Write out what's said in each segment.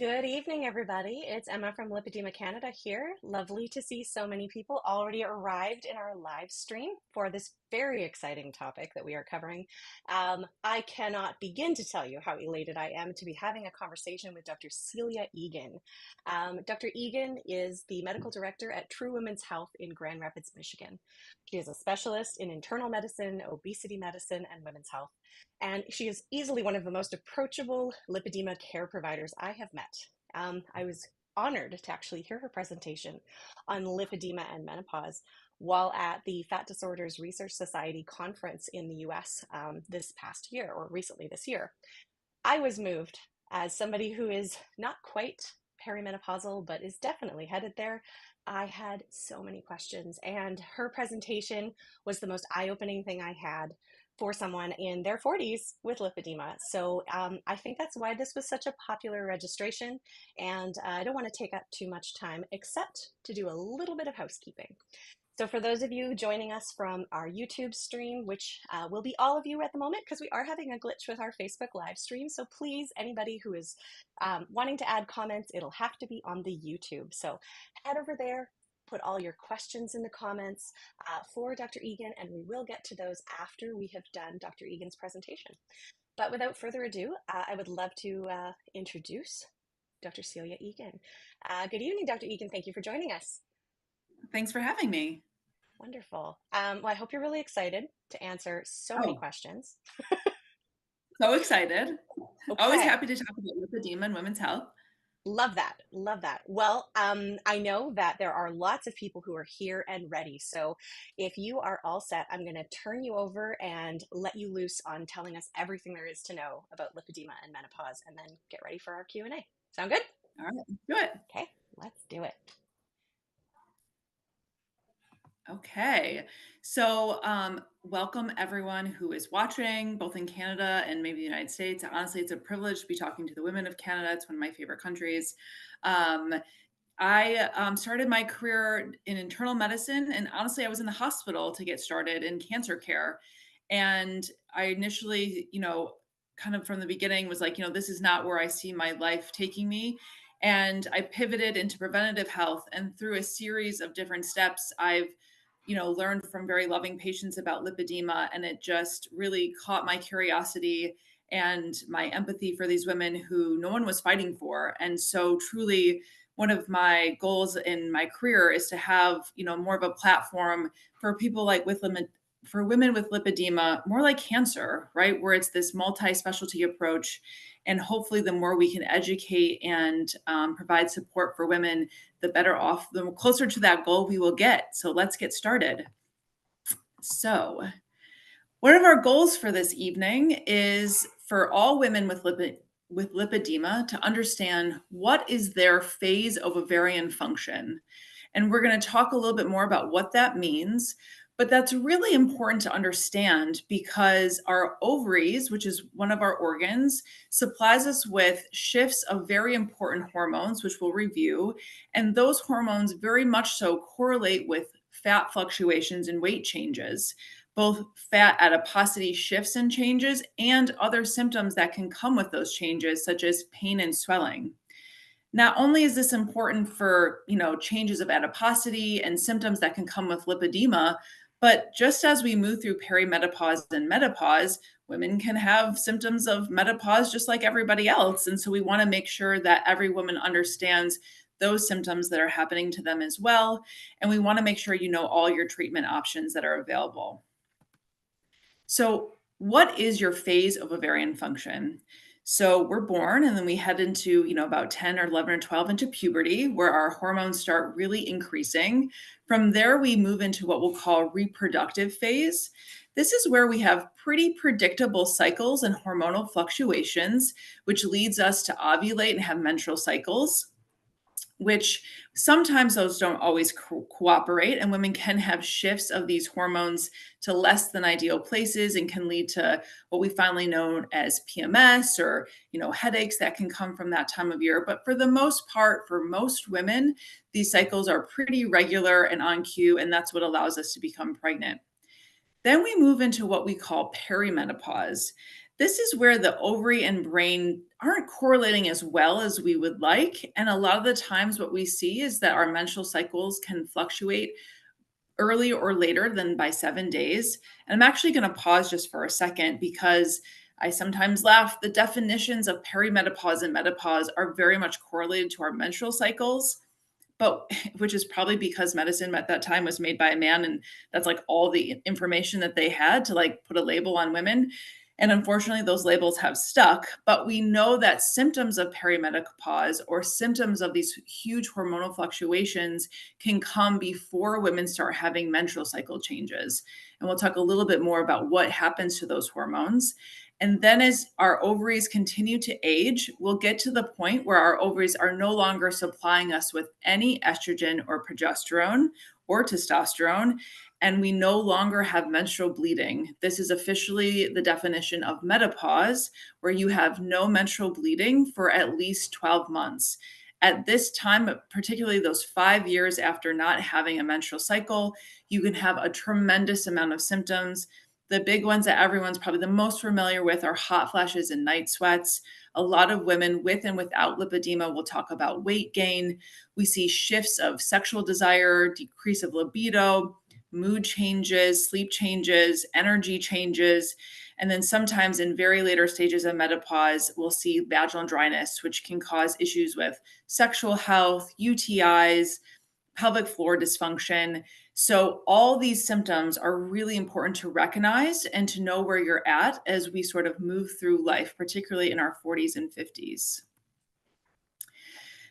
Good evening, everybody. It's Emma from Lipedema Canada here. Lovely to see so many people already arrived in our live stream for this very exciting topic that we are covering. I cannot begin to tell you how elated I am to be having a conversation with Dr. Celia Egan. Dr. Egan is the medical director at True Women's Health in Grand Rapids, Michigan. She is a specialist in internal medicine, obesity medicine, and women's health. And she is easily one of the most approachable lipedema care providers I have met. I was honored to actually hear her presentation on lipedema and menopause while at the Fat Disorders Research Society conference in the US this past year, or recently this year. I was moved as somebody who is not quite perimenopausal, but is definitely headed there. I had so many questions, and her presentation was the most eye-opening thing I had for someone in their 40s with lipedema. So I think that's why this was such a popular registration. And I don't want to take up too much time except to do a little bit of housekeeping. So for those of you joining us from our YouTube stream, which will be all of you at the moment because we are having a glitch with our Facebook live stream. So please, anybody who is wanting to add comments, it'll have to be on the YouTube. So head over there, put all your questions in the comments for Dr. Egan, and we will get to those after we have done Dr. Egan's presentation. But without further ado, I would love to introduce Dr. Celia Egan. Good evening, Dr. Egan. Thank you for joining us. Thanks for having me. Wonderful. Well, I hope you're really excited to answer so many questions. So excited. Okay. Always happy to talk about lipedema and women's health. Love that. Love that. Well, I know that there are lots of people who are here and ready. So if you are all set, I'm going to turn you over and let you loose on telling us everything there is to know about lipedema and menopause, and then get ready for our Q&A. Sound good? All right, let's do it. Okay, let's do it. Okay, so welcome everyone who is watching, both in Canada and maybe the United States. Honestly, it's a privilege to be talking to the women of Canada. It's one of my favorite countries. I started my career in internal medicine, and honestly, I was in the hospital to get started in cancer care. And I initially, kind of from the beginning was like, this is not where I see my life taking me. And I pivoted into preventative health. And through a series of different steps, I've learned from very loving patients about lipedema, and it just really caught my curiosity and my empathy for these women who no one was fighting for. And so truly one of my goals in my career is to have, more of a platform for people like for women with lipedema, more like cancer, right? Where it's this multi-specialty approach. And hopefully the more we can educate and provide support for women, the better off, the closer to that goal we will get. So let's get started. So one of our goals for this evening is for all women with lipedema to understand what is their phase of ovarian function. And we're going to talk a little bit more about what that means. But that's really important to understand because our ovaries, which is one of our organs, supplies us with shifts of very important hormones, which we'll review. And those hormones very much so correlate with fat fluctuations and weight changes, both fat adiposity shifts and changes and other symptoms that can come with those changes, such as pain and swelling. Not only is this important for, changes of adiposity and symptoms that can come with lipedema, but just as we move through perimenopause and menopause, women can have symptoms of menopause just like everybody else. And so we want to make sure that every woman understands those symptoms that are happening to them as well. And we want to make sure you know all your treatment options that are available. So what is your phase of ovarian function? So we're born and then we head into, about 10 or 11 or 12 into puberty where our hormones start really increasing. From there, we move into what we'll call reproductive phase. This is where we have pretty predictable cycles and hormonal fluctuations, which leads us to ovulate and have menstrual cycles, which sometimes those don't always cooperate, and women can have shifts of these hormones to less than ideal places and can lead to what we finally know as PMS or, headaches that can come from that time of year. But for the most part, for most women, these cycles are pretty regular and on cue, and that's what allows us to become pregnant. Then we move into what we call perimenopause. This is where the ovary and brain aren't correlating as well as we would like. And a lot of the times, what we see is that our menstrual cycles can fluctuate earlier or later than by 7 days. And I'm actually going to pause just for a second because I sometimes laugh. The definitions of perimenopause and menopause are very much correlated to our menstrual cycles, but which is probably because medicine at that time was made by a man, and that's like all the information that they had to like put a label on women. And unfortunately, those labels have stuck. But we know that symptoms of perimenopause or symptoms of these huge hormonal fluctuations can come before women start having menstrual cycle changes. And we'll talk a little bit more about what happens to those hormones. And then as our ovaries continue to age, we'll get to the point where our ovaries are no longer supplying us with any estrogen or progesterone or testosterone, and we no longer have menstrual bleeding. This is officially the definition of menopause, where you have no menstrual bleeding for at least 12 months. At this time, particularly those 5 years after not having a menstrual cycle, you can have a tremendous amount of symptoms. The big ones that everyone's probably the most familiar with are hot flashes and night sweats. A lot of women with and without lipedema will talk about weight gain. We see shifts of sexual desire, decrease of libido, mood changes, sleep changes, energy changes. And then sometimes in very later stages of menopause, we'll see vaginal dryness, which can cause issues with sexual health, UTIs, pelvic floor dysfunction. So, all these symptoms are really important to recognize and to know where you're at as we sort of move through life, particularly in our 40s and 50s.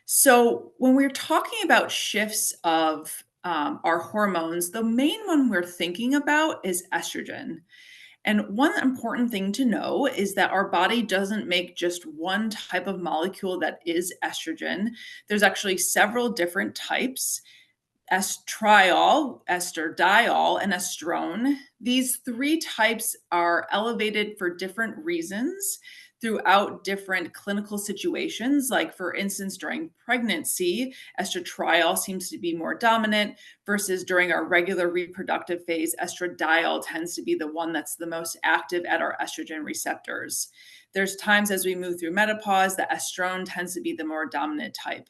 So, when we're talking about shifts of our hormones, the main one we're thinking about is estrogen. And one important thing to know is that our body doesn't make just one type of molecule that is estrogen. There's actually several different types: estriol, estradiol, and estrone. These three types are elevated for different reasons throughout different clinical situations. Like, for instance, during pregnancy, estradiol seems to be more dominant, versus during our regular reproductive phase, estradiol tends to be the one that's the most active at our estrogen receptors. There's times as we move through menopause that estrone tends to be the more dominant type.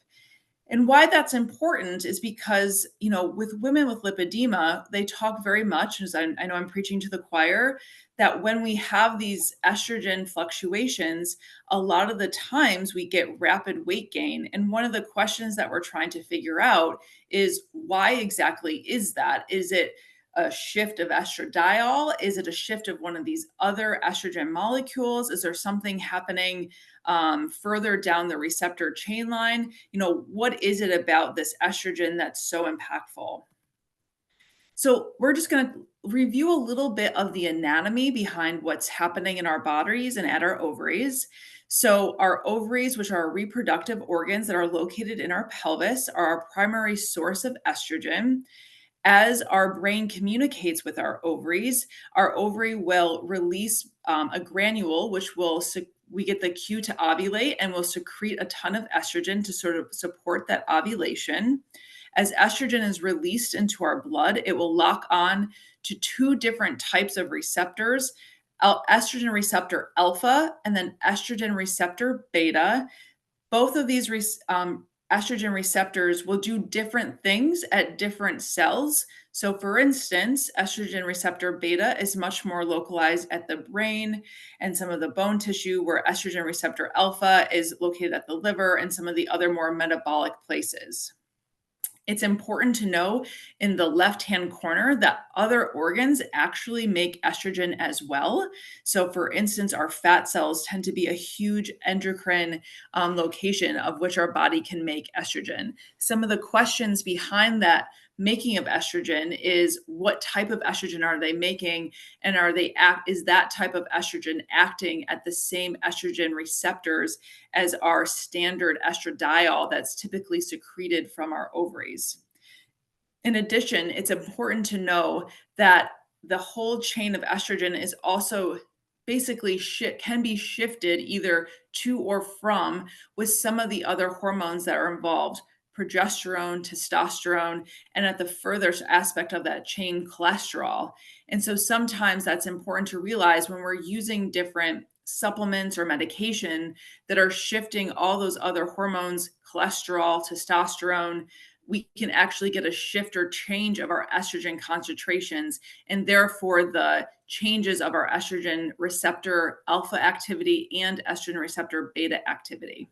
And why that's important is because, with women with lipedema, they talk very much, as I know I'm preaching to the choir, that when we have these estrogen fluctuations, a lot of the times we get rapid weight gain. And one of the questions that we're trying to figure out is, why exactly is that? Is it a shift of estradiol? Is it a shift of one of these other estrogen molecules? Is there something happening further down the receptor chain line? What is it about this estrogen that's so impactful? So we're just going to review a little bit of the anatomy behind what's happening in our bodies and at our ovaries. So our ovaries, which are reproductive organs that are located in our pelvis, are our primary source of estrogen. As our brain communicates with our ovary will release a granule, which we get the cue to ovulate, and will secrete a ton of estrogen to sort of support that ovulation. As estrogen is released into our blood, it will lock on to two different types of receptors: estrogen receptor alpha and then estrogen receptor beta. Both of these estrogen receptors will do different things at different cells. So, for instance, estrogen receptor beta is much more localized at the brain and some of the bone tissue, where estrogen receptor alpha is located at the liver and some of the other more metabolic places. It's important to know in the left-hand corner that other organs actually make estrogen as well. So, for instance, our fat cells tend to be a huge endocrine location of which our body can make estrogen. Some of the questions behind that making of estrogen is, what type of estrogen are they making, and is that type of estrogen acting at the same estrogen receptors as our standard estradiol that's typically secreted from our ovaries. In addition, it's important to know that the whole chain of estrogen is also basically can be shifted either to or from with some of the other hormones that are involved: progesterone, testosterone, and at the further aspect of that chain, cholesterol. And so sometimes that's important to realize when we're using different supplements or medication that are shifting all those other hormones, cholesterol, testosterone, we can actually get a shift or change of our estrogen concentrations, and therefore the changes of our estrogen receptor alpha activity and estrogen receptor beta activity.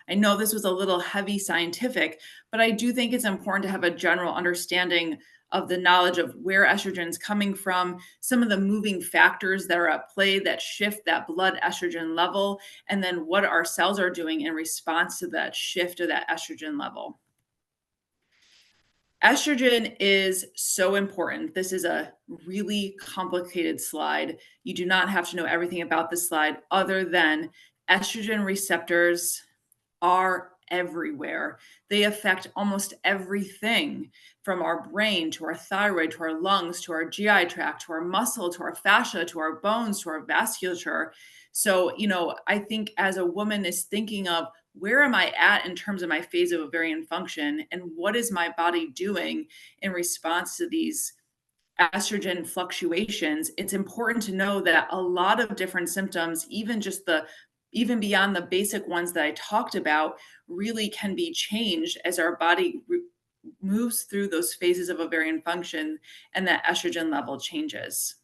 I know this was a little heavy scientific, but I do think it's important to have a general understanding of the knowledge of where estrogen is coming from, some of the moving factors that are at play that shift that blood estrogen level, and then what our cells are doing in response to that shift of that estrogen level. Estrogen is so important. This is a really complicated slide. You do not have to know everything about this slide other than estrogen receptors are everywhere. They affect almost everything from our brain to our thyroid to our lungs to our GI tract to our muscle to our fascia to our bones to our vasculature. So, I think as a woman is thinking of where am I at in terms of my phase of ovarian function and what is my body doing in response to these estrogen fluctuations, it's important to know that a lot of different symptoms, even beyond the basic ones that I talked about, really can be changed as our body moves through those phases of ovarian function and that estrogen level changes.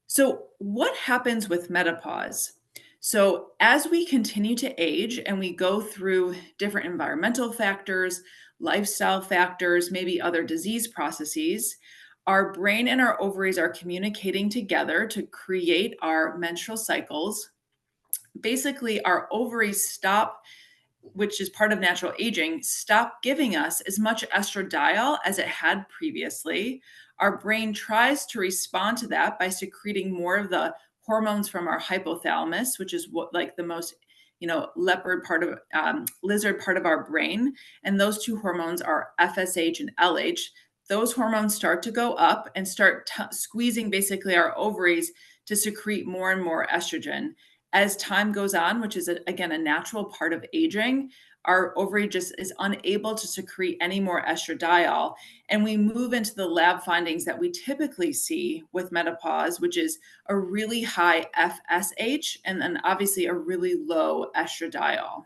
So, what happens with menopause? So, as we continue to age and we go through different environmental factors, lifestyle factors, maybe other disease processes, our brain and our ovaries are communicating together to create our menstrual cycles. Basically, our ovaries stop, which is part of natural aging, stop giving us as much estradiol as it had previously. Our brain tries to respond to that by secreting more of the hormones from our hypothalamus, which is what like the most leopard part of lizard part of our brain, and those two hormones are FSH and LH. Those hormones start to go up and start squeezing basically our ovaries to secrete more and more estrogen. As time goes on, which is again a natural part of aging, our ovary just is unable to secrete any more estradiol. And we move into the lab findings that we typically see with menopause, which is a really high FSH and then obviously a really low estradiol.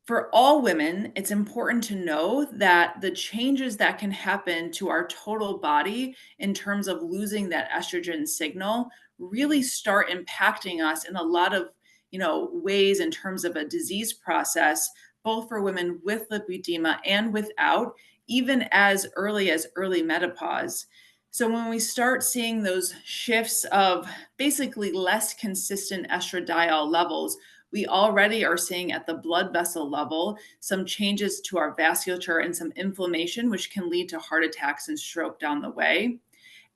For all women, it's important to know that the changes that can happen to our total body in terms of losing that estrogen signal really start impacting us in a lot of ways in terms of a disease process, both for women with lipedema and without, even as early menopause. So when we start seeing those shifts of basically less consistent estradiol levels, we already are seeing at the blood vessel level some changes to our vasculature and some inflammation, which can lead to heart attacks and stroke down the way.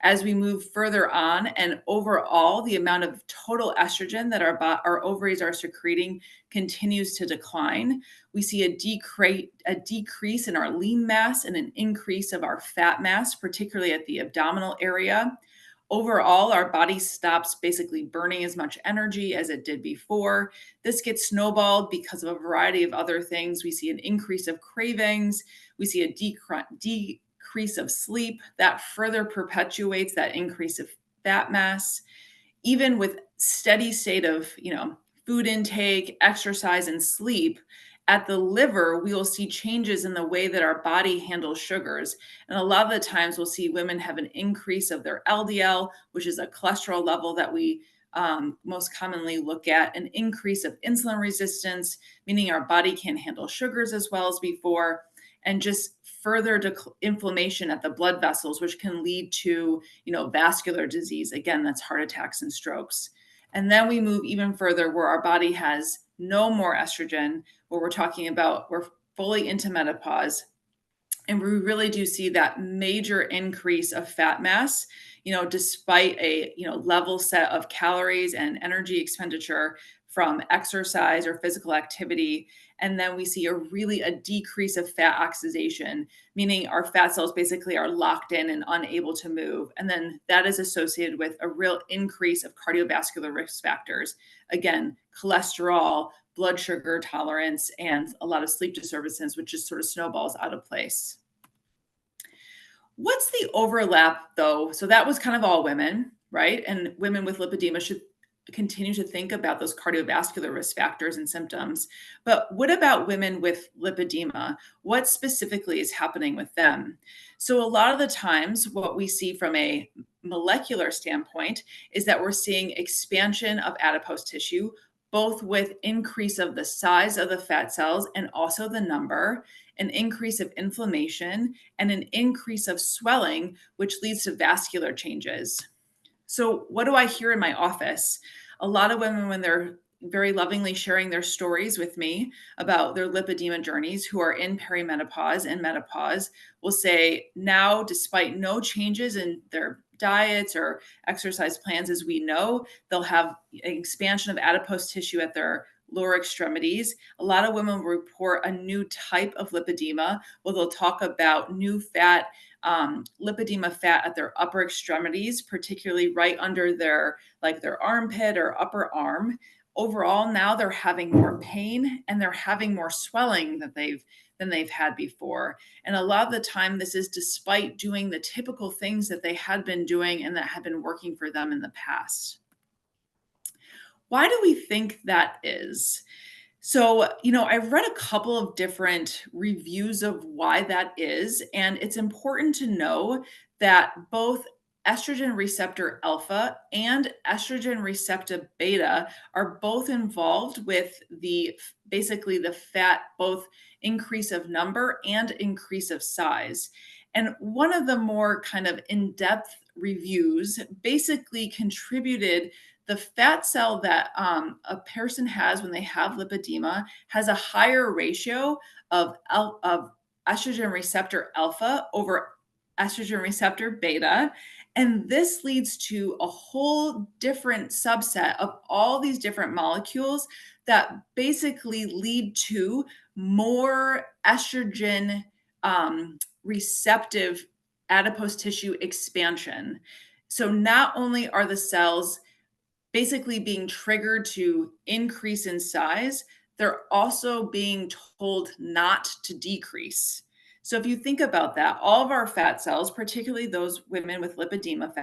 As we move further on, and overall, the amount of total estrogen that our ovaries are secreting continues to decline. We see a decrease in our lean mass and an increase of our fat mass, particularly at the abdominal area. Overall, our body stops basically burning as much energy as it did before. This gets snowballed because of a variety of other things. We see an increase of cravings. We see a decrease of sleep that further perpetuates that increase of fat mass. Even with steady state of, food intake, exercise, and sleep, at the liver, we will see changes in the way that our body handles sugars. And a lot of the times we'll see women have an increase of their LDL, which is a cholesterol level that we most commonly look at, an increase of insulin resistance, meaning our body can't handle sugars as well as before, and just further inflammation at the blood vessels, which can lead to, vascular disease. Again, that's heart attacks and strokes. And then we move even further where our body has no more estrogen, where we're fully into menopause. And we really do see that major increase of fat mass, despite a, level set of calories and energy expenditure from exercise or physical activity. And then we see a decrease of fat oxidation, meaning our fat cells basically are locked in and unable to move. And then that is associated with a real increase of cardiovascular risk factors. Again, cholesterol, blood sugar tolerance, and a lot of sleep disturbances, which just sort of snowballs out of place. What's the overlap though? So that was kind of all women, right? And women with lipedema should continue to think about those cardiovascular risk factors and symptoms. But what about women with lipedema? What specifically is happening with them? So a lot of the times what we see from a molecular standpoint is that we're seeing expansion of adipose tissue, both with increase of the size of the fat cells and also the number, an increase of inflammation, and an increase of swelling, which leads to vascular changes. So, what do I hear in my office? A lot of women, when they're very lovingly sharing their stories with me about their lipedema journeys, who are in perimenopause and menopause, will say now, despite no changes in their diets or exercise plans, as we know, they'll have an expansion of adipose tissue at their lower extremities. A lot of women will report a new type of lipedema, where they'll talk about new fat, lipedema fat at their upper extremities, particularly right under their armpit or upper arm. Overall, now they're having more pain and they're having more swelling than they've had before. And a lot of the time, this is despite doing the typical things that they had been doing and that had been working for them in the past. Why do we think that is? So, I've read a couple of different reviews of why that is, and it's important to know that both estrogen receptor alpha and estrogen receptor beta are both involved with the basically the fat, both increase of number and increase of size. And one of the more kind of in-depth reviews basically contributed the fat cell that a person has when they have lipedema has a higher ratio of estrogen receptor alpha over estrogen receptor beta. And this leads to a whole different subset of all these different molecules that basically lead to more estrogen receptive adipose tissue expansion. So not only are the cells basically being triggered to increase in size, they're also being told not to decrease. So if you think about that, all of our fat cells, particularly those women with lipedema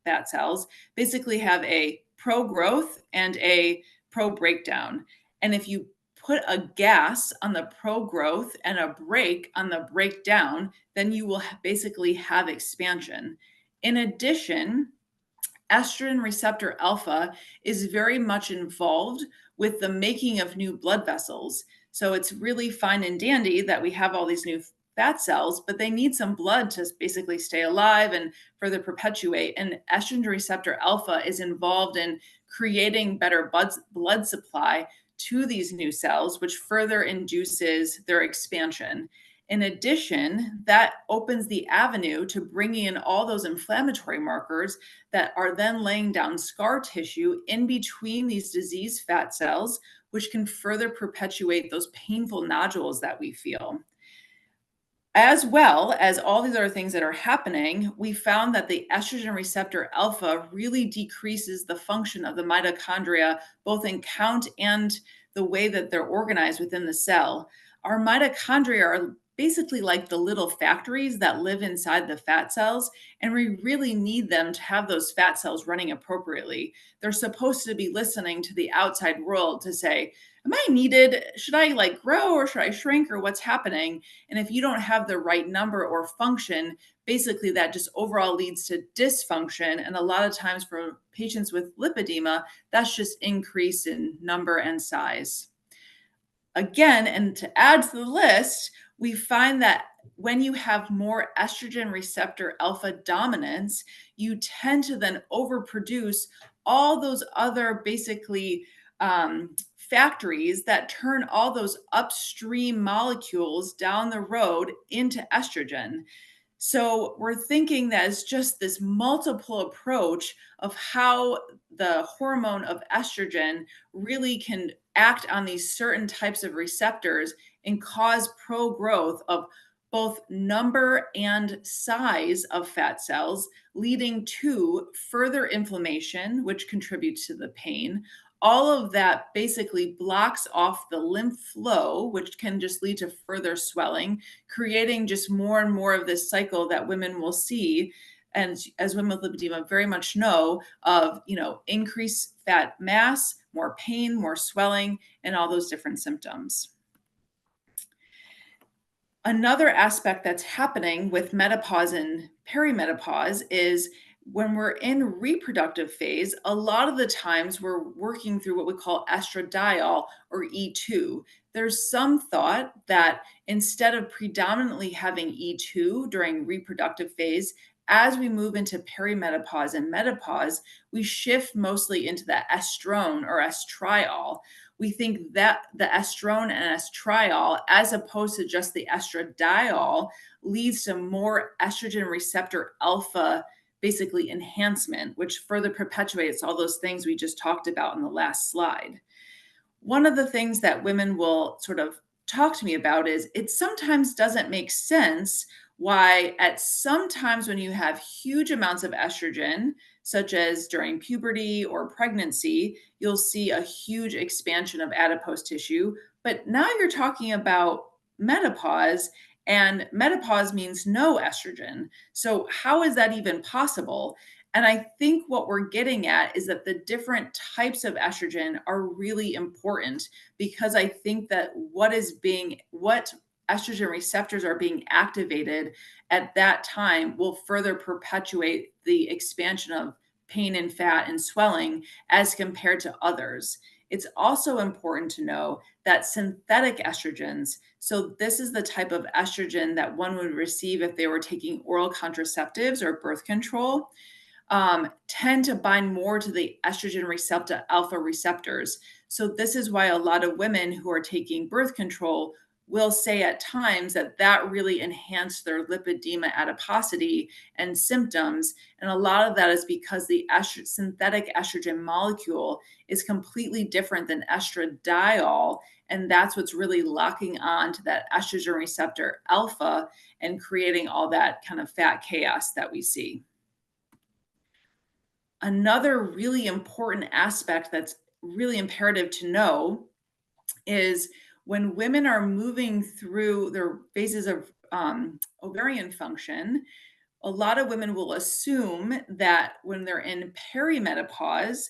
fat cells, basically have a pro-growth and a pro-breakdown. And if you put a gas on the pro-growth and a brake on the breakdown, then you will basically have expansion. In addition, estrogen receptor alpha is very much involved with the making of new blood vessels. So it's really fine and dandy that we have all these new fat cells, but they need some blood to basically stay alive and further perpetuate. And estrogen receptor alpha is involved in creating better blood supply to these new cells, which further induces their expansion. In addition, that opens the avenue to bringing in all those inflammatory markers that are then laying down scar tissue in between these diseased fat cells, which can further perpetuate those painful nodules that we feel. As well as all these other things that are happening, we found that the estrogen receptor alpha really decreases the function of the mitochondria, both in count and the way that they're organized within the cell. Our mitochondria are basically like the little factories that live inside the fat cells, and we really need them to have those fat cells running appropriately. They're supposed to be listening to the outside world to say, am I needed? Should I grow or should I shrink or what's happening? And if you don't have the right number or function, basically that just overall leads to dysfunction. And a lot of times for patients with lipedema, that's just increase in number and size. Again, and to add to the list, we find that when you have more estrogen receptor alpha dominance, you tend to then overproduce all those other basically factories that turn all those upstream molecules down the road into estrogen. So we're thinking that it's just this multiple approach of how the hormone of estrogen really can act on these certain types of receptors and cause pro-growth of both number and size of fat cells, leading to further inflammation, which contributes to the pain, all of that basically blocks off the lymph flow, which can just lead to further swelling, creating just more and more of this cycle that women will see. And as women with lipedema very much know of, increased fat mass, more pain, more swelling, and all those different symptoms. Another aspect that's happening with menopause and perimenopause is when we're in reproductive phase, a lot of the times we're working through what we call estradiol or E2. There's some thought that instead of predominantly having E2 during reproductive phase, as we move into perimenopause and menopause, we shift mostly into the estrone or estriol. We think that the estrone and estriol, as opposed to just the estradiol, leads to more estrogen receptor alpha, basically enhancement, which further perpetuates all those things we just talked about in the last slide. One of the things that women will sort of talk to me about is it sometimes doesn't make sense why at some times when you have huge amounts of estrogen, such as during puberty or pregnancy, you'll see a huge expansion of adipose tissue. But now you're talking about menopause, and menopause means no estrogen. So how is that even possible? And I think what we're getting at is that the different types of estrogen are really important, because I think that what estrogen receptors are being activated at that time will further perpetuate the expansion of pain and fat and swelling as compared to others. It's also important to know that synthetic estrogens, so this is the type of estrogen that one would receive if they were taking oral contraceptives or birth control, tend to bind more to the estrogen receptor alpha receptors. So this is why a lot of women who are taking birth control will say at times that that really enhanced their lipedema adiposity and symptoms. And a lot of that is because the synthetic estrogen molecule is completely different than estradiol. And that's what's really locking on to that estrogen receptor alpha and creating all that kind of fat chaos that we see. Another really important aspect that's really imperative to know is when women are moving through their phases of ovarian function, a lot of women will assume that when they're in perimenopause,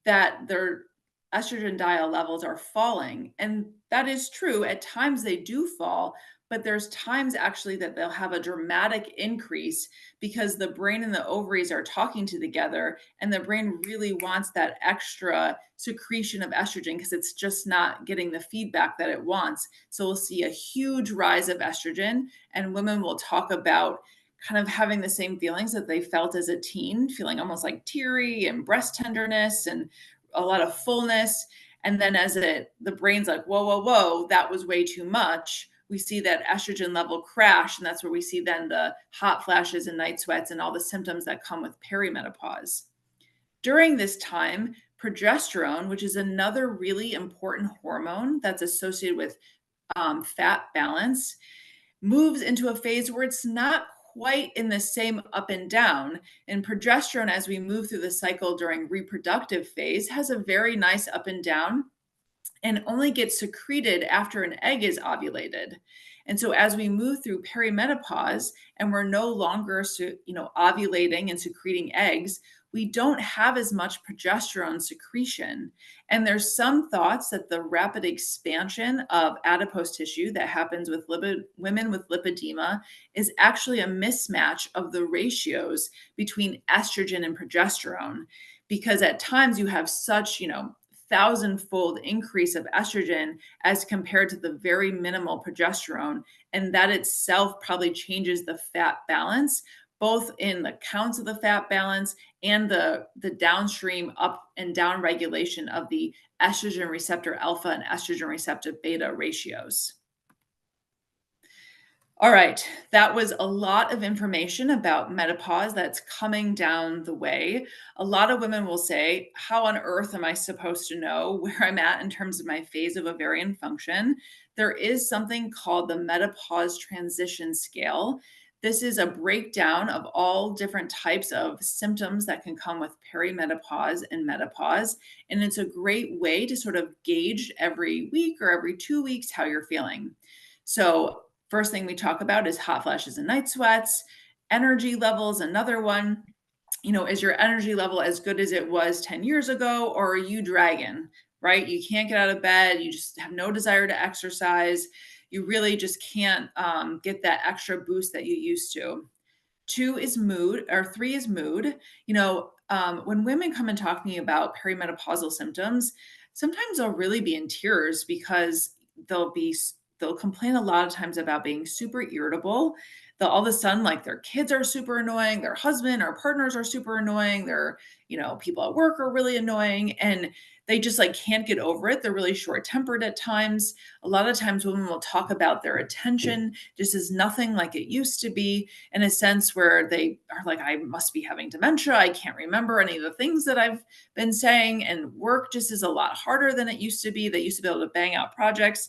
that their estradiol levels are falling. And that is true. At times they do fall, but there's times actually that they'll have a dramatic increase because the brain and the ovaries are talking together, and the brain really wants that extra secretion of estrogen because it's just not getting the feedback that it wants. So we'll see a huge rise of estrogen, and women will talk about kind of having the same feelings that they felt as a teen, feeling almost like teary and breast tenderness and a lot of fullness. And then as the brain's like, whoa, whoa, whoa, that was way too much, we see that estrogen level crash. And that's where we see then the hot flashes and night sweats and all the symptoms that come with perimenopause. During this time, progesterone, which is another really important hormone that's associated with fat balance, moves into a phase where it's not quite in the same up and down. And progesterone, as we move through the cycle during reproductive phase, has a very nice up and down and only gets secreted after an egg is ovulated. And so as we move through perimenopause and we're no longer ovulating and secreting eggs, we don't have as much progesterone secretion. And there's some thoughts that the rapid expansion of adipose tissue that happens with women with lipedema is actually a mismatch of the ratios between estrogen and progesterone, because at times you have such, thousand-fold increase of estrogen as compared to the very minimal progesterone. And that itself probably changes the fat balance, both in the counts of the fat balance and the downstream up and down regulation of the estrogen receptor alpha and estrogen receptor beta ratios. All right, that was a lot of information about menopause that's coming down the way. A lot of women will say, how on earth am I supposed to know where I'm at in terms of my phase of ovarian function? There is something called the menopause transition scale This is a breakdown of all different types of symptoms that can come with perimenopause and menopause. And it's a great way to sort of gauge every week or every 2 weeks how you're feeling. So, first thing we talk about is hot flashes and night sweats. Energy levels, another one. Is your energy level as good as it was 10 years ago, or are you dragging, right? You can't get out of bed. You just have no desire to exercise. You really just can't get that extra boost that you used to. Two is mood, or three is mood. When women come and talk to me about perimenopausal symptoms, sometimes they'll really be in tears because they'll complain a lot of times about being super irritable. They'll all of a sudden, like, their kids are super annoying, their husband or partners are super annoying, their people at work are really annoying, and they just like can't get over it. They're really short tempered at times. A lot of times women will talk about their attention just as nothing like it used to be, in a sense where they are like, I must be having dementia. I can't remember any of the things that I've been saying. And work just is a lot harder than it used to be. They used to be able to bang out projects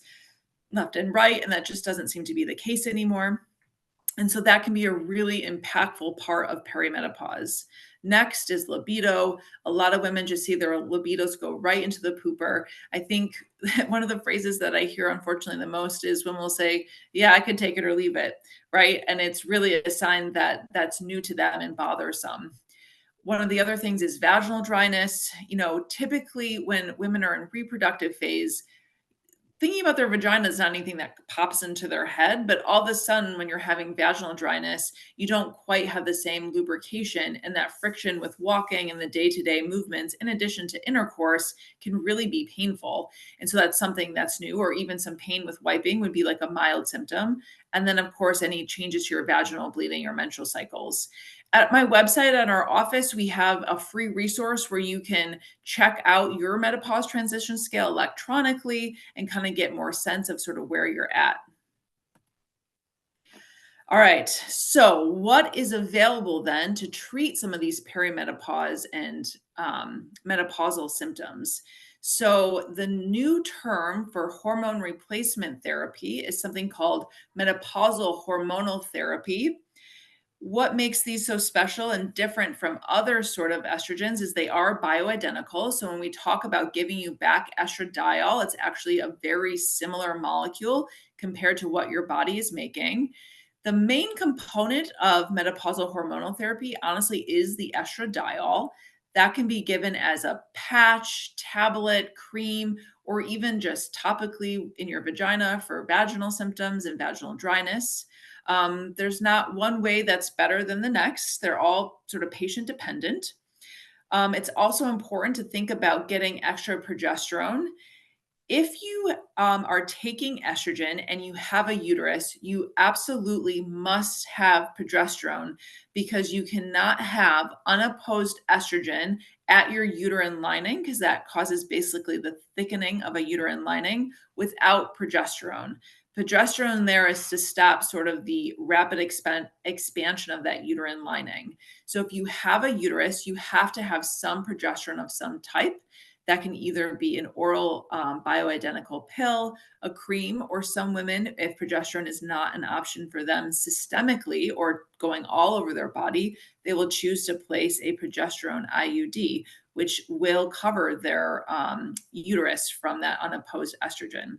left and right, and that just doesn't seem to be the case anymore. And so that can be a really impactful part of perimenopause. Next is libido. A lot of women just see their libidos go right into the pooper. I think one of the phrases that I hear, unfortunately, the most is when we'll say, yeah, I could take it or leave it, right? And it's really a sign that that's new to them and bothersome. One of the other things is vaginal dryness. Typically when women are in reproductive phase, thinking about their vagina is not anything that pops into their head, but all of a sudden, when you're having vaginal dryness, you don't quite have the same lubrication, and that friction with walking and the day-to-day movements, in addition to intercourse, can really be painful. And so that's something that's new, or even some pain with wiping would be like a mild symptom. And then, of course, any changes to your vaginal bleeding or menstrual cycles. At my website, at our office, we have a free resource where you can check out your menopause transition scale electronically and kind of get more sense of sort of where you're at. All right. So, what is available then to treat some of these perimenopause and menopausal symptoms? So, the new term for hormone replacement therapy is something called menopausal hormonal therapy. What makes these so special and different from other sort of estrogens is they are bioidentical. So when we talk about giving you back estradiol, it's actually a very similar molecule compared to what your body is making. The main component of menopausal hormonal therapy, honestly, is the estradiol. That can be given as a patch, tablet, cream, or even just topically in your vagina for vaginal symptoms and vaginal dryness. There's not one way that's better than the next. They're all sort of patient dependent. It's also important to think about getting extra progesterone. If you are taking estrogen and you have a uterus, you absolutely must have progesterone, because you cannot have unopposed estrogen at your uterine lining, because that causes basically the thickening of a uterine lining, without progesterone. Progesterone there is to stop sort of the rapid expansion of that uterine lining. So if you have a uterus, you have to have some progesterone of some type. That can either be an oral bioidentical pill, a cream, or some women, if progesterone is not an option for them systemically or going all over their body, they will choose to place a progesterone IUD, which will cover their uterus from that unopposed estrogen.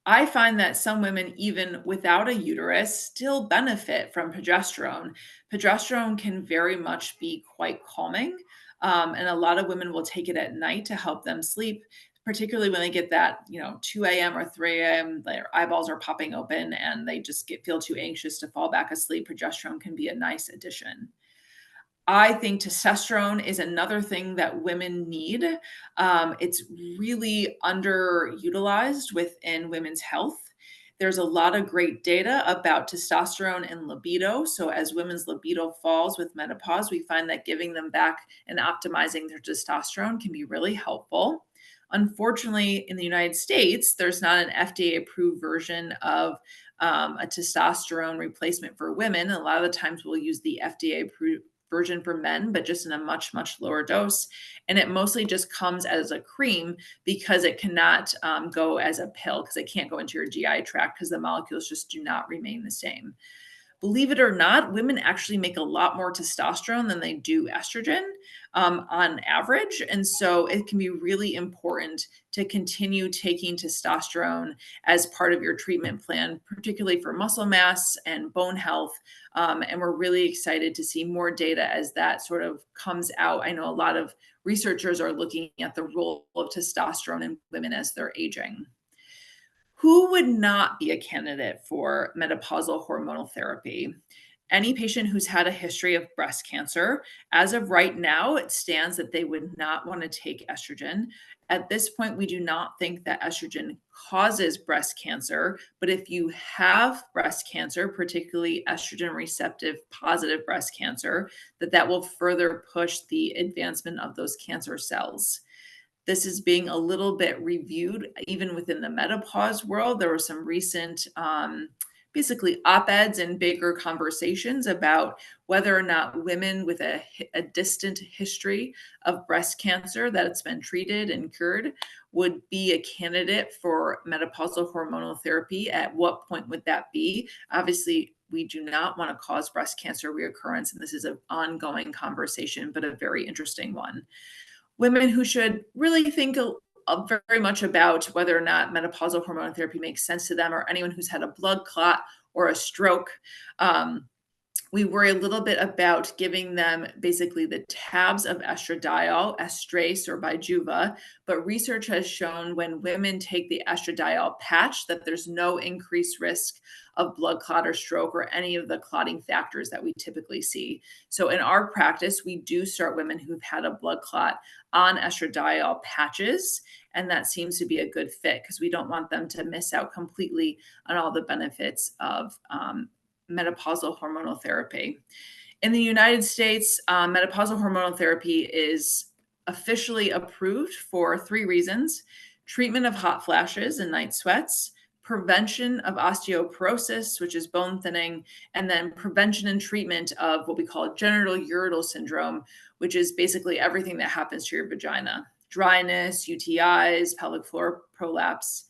I find that some women, even without a uterus, still benefit from progesterone. Progesterone can very much be quite calming, and a lot of women will take it at night to help them sleep, particularly when they get that 2 a.m. or 3 a.m. Their eyeballs are popping open and they just feel too anxious to fall back asleep. Progesterone can be a nice addition. I think testosterone is another thing that women need. It's really underutilized within women's health. There's a lot of great data about testosterone and libido. So, as women's libido falls with menopause, we find that giving them back and optimizing their testosterone can be really helpful. Unfortunately, in the United States, there's not an FDA approved version of a testosterone replacement for women. A lot of the times we'll use the FDA approved version for men, but just in a much, much lower dose. And it mostly just comes as a cream, because it cannot go as a pill, because it can't go into your GI tract, because the molecules just do not remain the same. Believe it or not, women actually make a lot more testosterone than they do estrogen on average. And so it can be really important to continue taking testosterone as part of your treatment plan, particularly for muscle mass and bone health. And we're really excited to see more data as that sort of comes out. I know a lot of researchers are looking at the role of testosterone in women as they're aging. Who would not be a candidate for menopausal hormonal therapy? Any patient who's had a history of breast cancer. As of right now, it stands that they would not want to take estrogen. At this point, we do not think that estrogen causes breast cancer, but if you have breast cancer, particularly estrogen receptive positive breast cancer, that will further push the advancement of those cancer cells. This is being a little bit reviewed even within the menopause world. There were some recent basically op-eds and bigger conversations about whether or not women with a distant history of breast cancer that's been treated and cured would be a candidate for menopausal hormonal therapy. At what point would that be? Obviously, we do not want to cause breast cancer reoccurrence, and this is an ongoing conversation, but a very interesting one. Women who should really think very much about whether or not menopausal hormone therapy makes sense to them, or anyone who's had a blood clot or a stroke. We worry a little bit about giving them basically the tabs of estradiol, Estrace, or Bijuva, but research has shown when women take the estradiol patch that there's no increased risk of blood clot or stroke or any of the clotting factors that we typically see. So in our practice, we do start women who've had a blood clot on estradiol patches, and that seems to be a good fit because we don't want them to miss out completely on all the benefits of menopausal hormonal therapy. In the United States, menopausal hormonal therapy is officially approved for 3 reasons: treatment of hot flashes and night sweats, prevention of osteoporosis, which is bone thinning, and then prevention and treatment of what we call genital urinary syndrome, which is basically everything that happens to your vagina: dryness, UTIs, pelvic floor prolapse.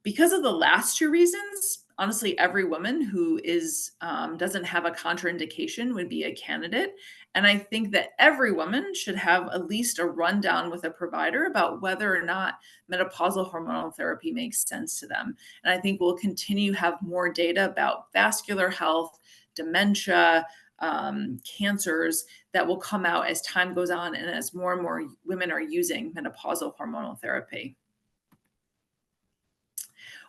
Because of the last 2 reasons, honestly, every woman who is doesn't have a contraindication would be a candidate. And I think that every woman should have at least a rundown with a provider about whether or not menopausal hormonal therapy makes sense to them. And I think we'll continue to have more data about vascular health, dementia, cancers that will come out as time goes on and as more and more women are using menopausal hormonal therapy.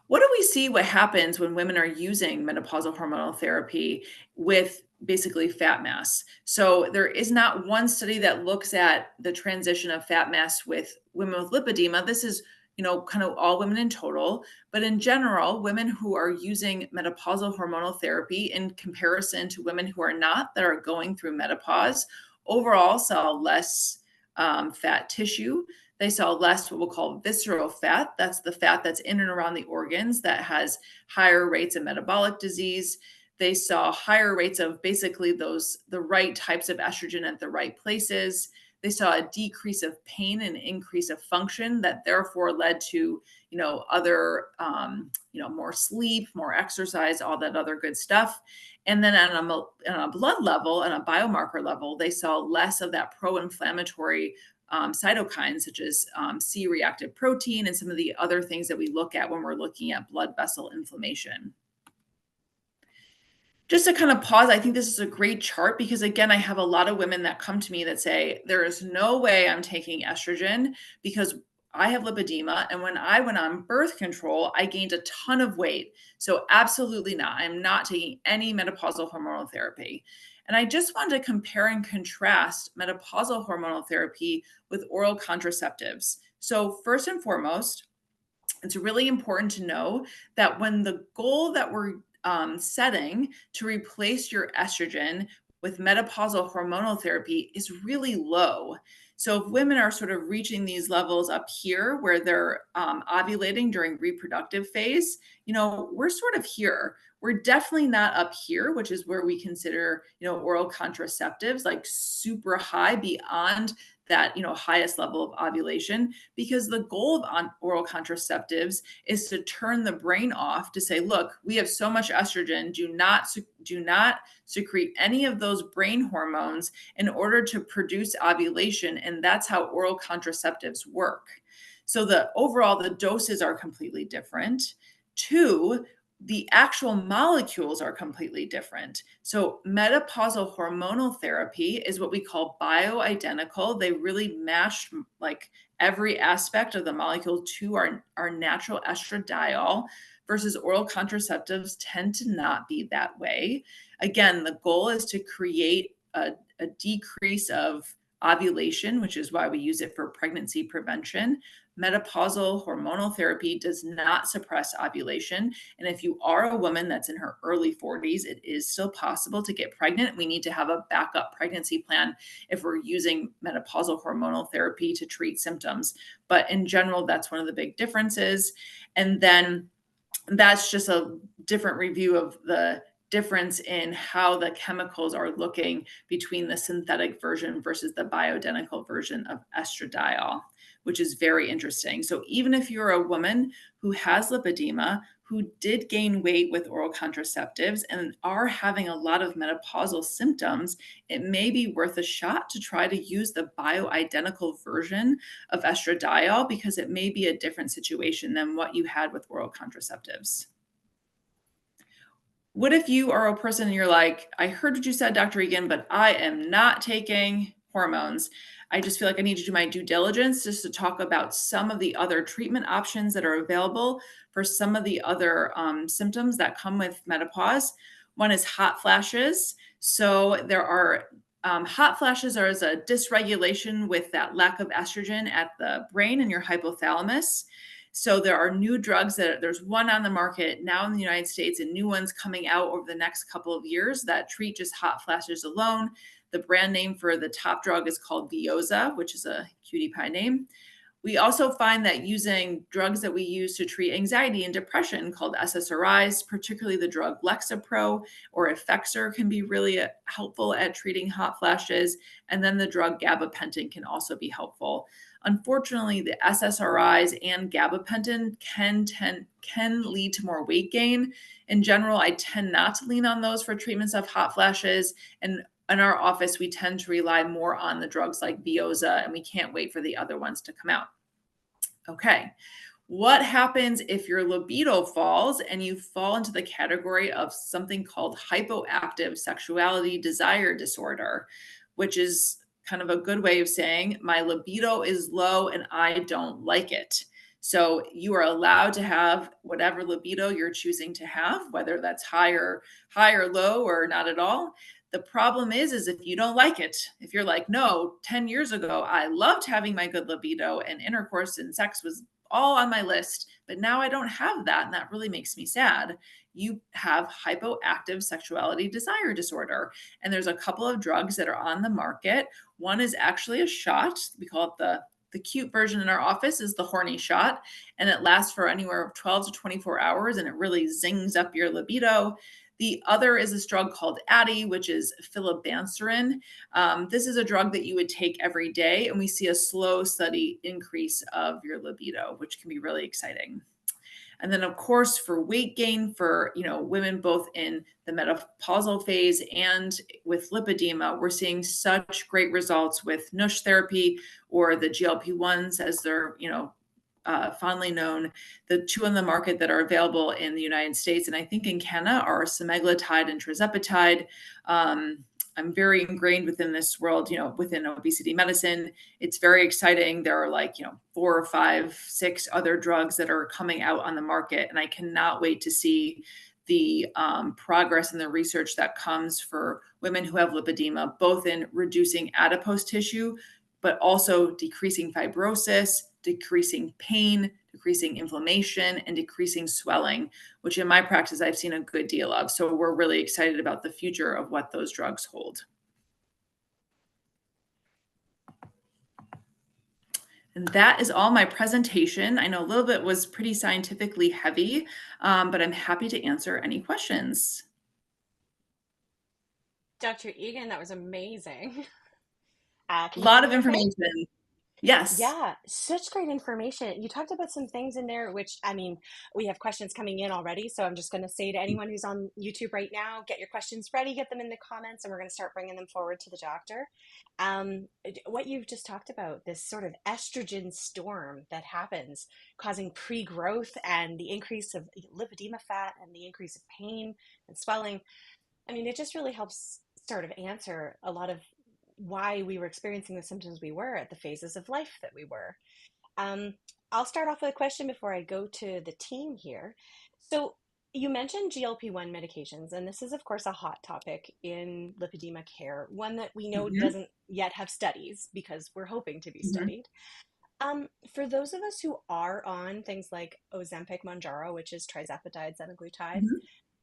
What do we see what happens when women are using menopausal hormonal therapy with basically fat mass? So there is not one study that looks at the transition of fat mass with women with lipedema. This is, kind of all women in total, but in general, women who are using menopausal hormonal therapy in comparison to women who are not, that are going through menopause, overall saw less fat tissue. They saw less what we'll call visceral fat. That's the fat that's in and around the organs that has higher rates of metabolic disease. They saw higher rates of basically the right types of estrogen at the right places. They saw a decrease of pain and increase of function that therefore led to, other, more sleep, more exercise, all that other good stuff. And then on a blood level and a biomarker level, they saw less of that pro-inflammatory cytokines such as C-reactive protein and some of the other things that we look at when we're looking at blood vessel inflammation. Just to kind of pause, I think this is a great chart because, again, I have a lot of women that come to me that say, there is no way I'm taking estrogen because I have lipedema. And when I went on birth control, I gained a ton of weight. So absolutely not. I'm not taking any menopausal hormonal therapy. And I just wanted to compare and contrast menopausal hormonal therapy with oral contraceptives. So first and foremost, it's really important to know that when the goal that we're setting to replace your estrogen with menopausal hormonal therapy is really low. So if women are sort of reaching these levels up here where they're ovulating during reproductive phase, we're sort of here. We're definitely not up here, which is where we consider, oral contraceptives like super high beyond that, highest level of ovulation, because the goal of oral contraceptives is to turn the brain off to say, look, we have so much estrogen, do not secrete any of those brain hormones in order to produce ovulation. And that's how oral contraceptives work. So the doses are completely different. Two, the actual molecules are completely different. So menopausal hormonal therapy is what we call bioidentical. They really mash like every aspect of the molecule to our natural estradiol, versus oral contraceptives tend to not be that way. Again, the goal is to create a decrease of ovulation, which is why we use it for pregnancy prevention. Menopausal hormonal therapy does not suppress ovulation. And if you are a woman that's in her early 40s, it is still possible to get pregnant. We need to have a backup pregnancy plan if we're using menopausal hormonal therapy to treat symptoms. But in general, that's one of the big differences. And then that's just a different review of the difference in how the chemicals are looking between the synthetic version versus the bioidentical version of estradiol, which is very interesting. So even if you're a woman who has lipedema, who did gain weight with oral contraceptives and are having a lot of menopausal symptoms, it may be worth a shot to try to use the bioidentical version of estradiol, because it may be a different situation than what you had with oral contraceptives. What if you are a person and you're like, I heard what you said, Dr. Egan, but I am not taking hormones. I just feel like I need to do my due diligence just to talk about some of the other treatment options that are available for some of the other symptoms that come with menopause. One is hot flashes. So there are hot flashes are as a dysregulation with that lack of estrogen at the brain and your hypothalamus. So there are new drugs there's one on the market now in the United States and new ones coming out over the next couple of years that treat just hot flashes alone. The brand name for the top drug is called Veozah, which is a cutie pie name. We also find that using drugs that we use to treat anxiety and depression called SSRIs, particularly the drug Lexapro or Effexor, can be really helpful at treating hot flashes. And then the drug gabapentin can also be helpful. Unfortunately, the SSRIs and gabapentin can lead to more weight gain. In general, I tend not to lean on those for treatments of hot flashes. And in our office, we tend to rely more on the drugs like Veozah, and we can't wait for the other ones to come out. Okay. What happens if your libido falls and you fall into the category of something called hypoactive sexuality desire disorder, which is kind of a good way of saying my libido is low and I don't like it. So you are allowed to have whatever libido you're choosing to have, whether that's high or low or not at all. The problem is if you don't like it, if you're like, no, 10 years ago, I loved having my good libido and intercourse and sex was all on my list, but now I don't have that. And that really makes me sad. You have hypoactive sexuality desire disorder. And there's a couple of drugs that are on the market. One is actually a shot. We call it the cute version in our office is the horny shot. And it lasts for anywhere of 12 to 24 hours. And it really zings up your libido. The other is this drug called Addy, which is philibanserin. This is a drug that you would take every day, and we see a slow, steady increase of your libido, which can be really exciting. And then, of course, for weight gain for women both in the menopausal phase and with lipedema, we're seeing such great results with NUSH therapy or the GLP-1s, as they're fondly known. The two on the market that are available in the United States and I think in Canada are semaglutide and tirzepatide. I'm very ingrained within this world, within obesity medicine. It's very exciting. There are 4 or 5, 6 other drugs that are coming out on the market. And I cannot wait to see the progress in the research that comes for women who have lipedema, both in reducing adipose tissue, but also decreasing fibrosis, decreasing pain, decreasing inflammation, and decreasing swelling, which in my practice, I've seen a good deal of. So we're really excited about the future of what those drugs hold. And that is all my presentation. I know a little bit was pretty scientifically heavy, but I'm happy to answer any questions. Dr. Egan, that was amazing. A Can you hear lot of me okay? information. Yes. Yeah, such great information. You talked about some things in there, which I mean, we have questions coming in already. So I'm just going to say to anyone who's on YouTube right now, get your questions ready, get them in the comments, and we're going to start bringing them forward to the doctor. What you've just talked about, this sort of estrogen storm that happens, causing pre-growth and the increase of lipedema fat and the increase of pain and swelling. I mean, it just really helps sort of answer a lot of why we were experiencing the symptoms we were at the phases of life that we were. Um, I'll start off with a question before I go to the team here. So, you mentioned GLP-1 medications, and this is, of course, a hot topic in lipedema care, one that we know Hmm. doesn't yet have studies because we're hoping to be Hmm. studied. For those of us who are on things like Ozempic, Mounjaro, which is trizepatide, semaglutide,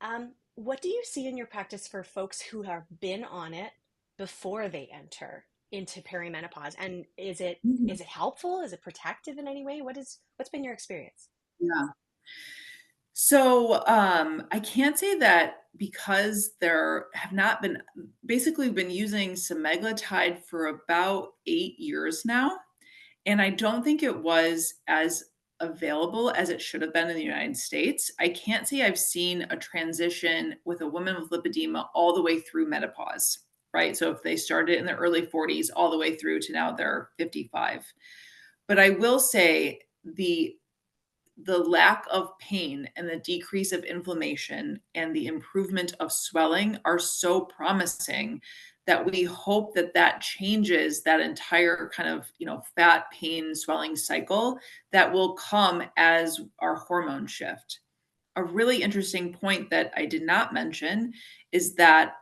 Hmm. what do you see in your practice for folks who have been on it before they enter into perimenopause? And Hmm. is it helpful? Is it protective in any way? What's been your experience? Yeah. So I can't say that because there have not been basically been using semaglutide for about 8 years now. And I don't think it was as available as it should have been in the United States. I can't say I've seen a transition with a woman with lipedema all the way through menopause, right? So if they started in their early 40s all the way through to now they're 55. But I will say the lack of pain and the decrease of inflammation and the improvement of swelling are so promising that we hope that that changes that entire kind of fat pain swelling cycle that will come as our hormone shift. A really interesting point that I did not mention is that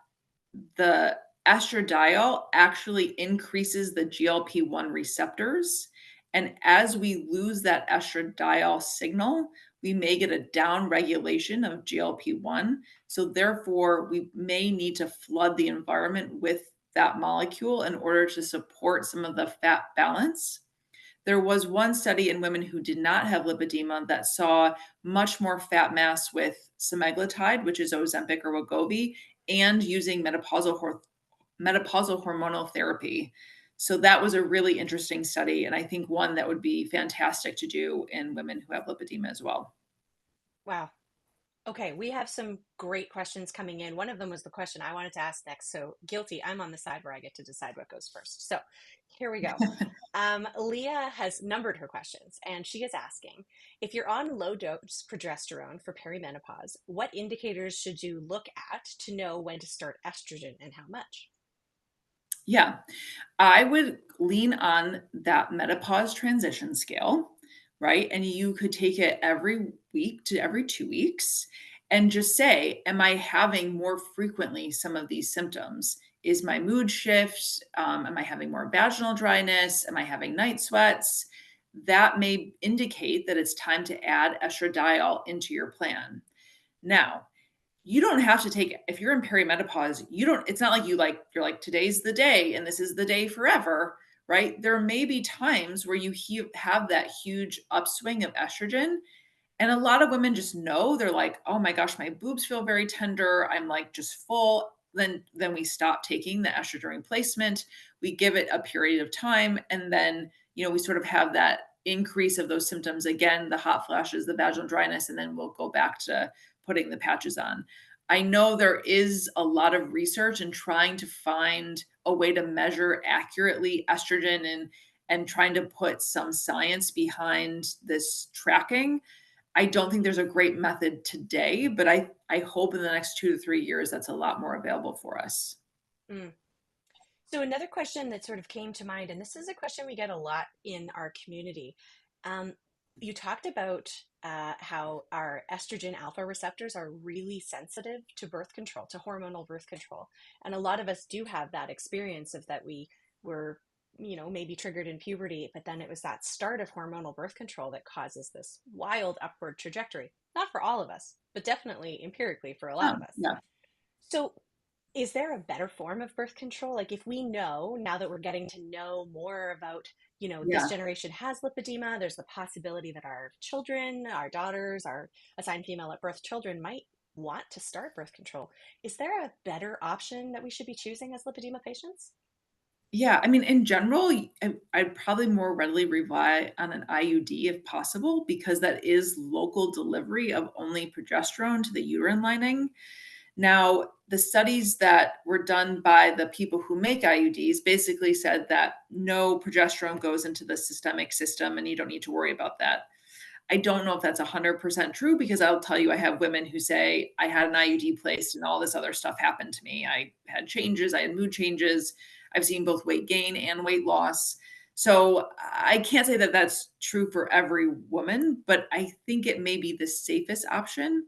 the estradiol actually increases the GLP-1 receptors. And as we lose that estradiol signal, we may get a down regulation of GLP-1. So, therefore, we may need to flood the environment with that molecule in order to support some of the fat balance. There was one study in women who did not have lipedema that saw much more fat mass with semaglutide, which is Ozempic or Wegovy, and using menopausal hormonal therapy. So that was a really interesting study, and I think one that would be fantastic to do in women who have lipedema as well. Wow. Okay, we have some great questions coming in. One of them was the question I wanted to ask next. So guilty, I'm on the side where I get to decide what goes first. So here we go. Leah has numbered her questions, and she is asking, if you're on low dose progesterone for perimenopause, what indicators should you look at to know when to start estrogen and how much? Yeah, I would lean on that menopause transition scale, right? And you could take it every week to every 2 weeks and just say, am I having more frequently some of these symptoms? Is my mood shift? Am I having more vaginal dryness? Am I having night sweats? That may indicate that it's time to add estradiol into your plan. Now, you don't have to take if you're in perimenopause, you don't it's not like you're like today's the day and this is the day forever, right? There may be times where you have that huge upswing of estrogen and a lot of women just know they're like, "Oh my gosh, my boobs feel very tender. I'm like just full." Then we stop taking the estrogen replacement. We give it a period of time and then, we sort of have that increase of those symptoms again, the hot flashes, the vaginal dryness, and then we'll go back to putting the patches on. I know there is a lot of research in trying to find a way to measure accurately estrogen and trying to put some science behind this tracking. I don't think there's a great method today, but I hope in the next 2 to 3 years that's a lot more available for us. Mm. So another question that sort of came to mind, and this is a question we get a lot in our community. Um, you talked about how our estrogen alpha receptors are really sensitive to birth control, to hormonal birth control, and a lot of us do have that experience of that we were, maybe triggered in puberty, but then it was that start of hormonal birth control that causes this wild upward trajectory. Not for all of us, but definitely empirically for a lot Yeah, of us. yeah, So, is there a better form of birth control? Like, if we know now that we're getting to know more about, this yeah. generation has lipedema, there's the possibility that our children, our daughters, our assigned female at birth children might want to start birth control. Is there a better option that we should be choosing as lipedema patients? Yeah, I mean, in general, I'd probably more readily rely on an IUD if possible, because that is local delivery of only progesterone to the uterine lining. Now, the studies that were done by the people who make IUDs basically said that no progesterone goes into the systemic system and you don't need to worry about that. I don't know if that's 100% true, because I'll tell you, I have women who say, I had an IUD placed and all this other stuff happened to me. I had changes, I had mood changes. I've seen both weight gain and weight loss. So I can't say that that's true for every woman, but I think it may be the safest option.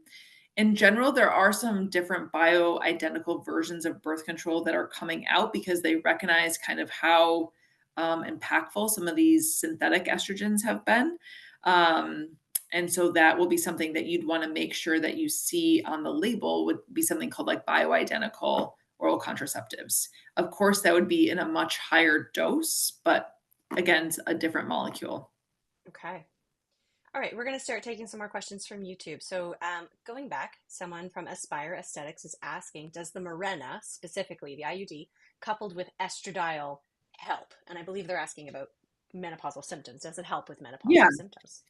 In general, there are some different bioidentical versions of birth control that are coming out because they recognize kind of how impactful some of these synthetic estrogens have been. Um, and so that will be something that you'd want to make sure that you see on the label, would be something called like bioidentical oral contraceptives. Of course, that would be in a much higher dose, but again, it's a different molecule. Okay. All right, we're going to start taking some more questions from YouTube. So, going back, someone from Aspire Aesthetics is asking, does the Mirena, specifically the IUD, coupled with estradiol, help? And I believe they're asking about menopausal symptoms. Does it help with Yeah, menopausal symptoms?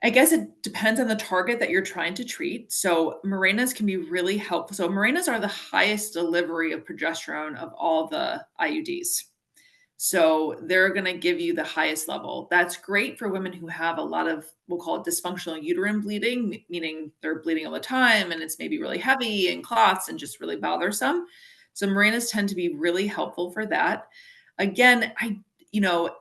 I guess it depends on the target that you're trying to treat. So Mirenas can be really helpful. So Mirenas are the highest delivery of progesterone of all the IUDs. So they're going to give you the highest level. That's great for women who have a lot of, we'll call it dysfunctional uterine bleeding, meaning they're bleeding all the time and it's maybe really heavy and clots and just really bothersome. So Mirenas tend to be really helpful for that. Again, you know,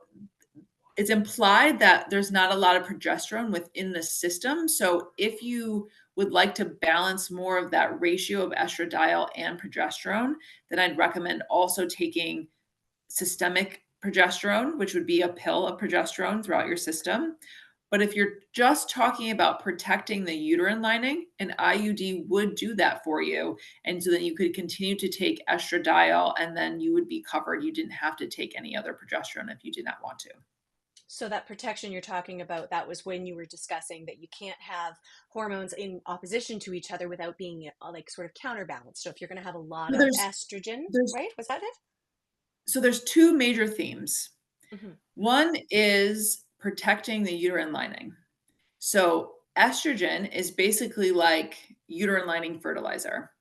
it's implied that there's not a lot of progesterone within the system. So if you would like to balance more of that ratio of estradiol and progesterone, then I'd recommend also taking systemic progesterone, which would be a pill of progesterone throughout your system. But if you're just talking about protecting the uterine lining, an IUD would do that for you. And so then you could continue to take estradiol and then you would be covered. You didn't have to take any other progesterone if you did not want to. So that protection you're talking about, that was when you were discussing that you can't have hormones in opposition to each other without being like sort of counterbalanced. So if you're going to have a lot So of there's estrogen, there's right? Was that it? so there's two major themes. Hmm. One is protecting the uterine lining. So estrogen is basically like uterine lining fertilizer.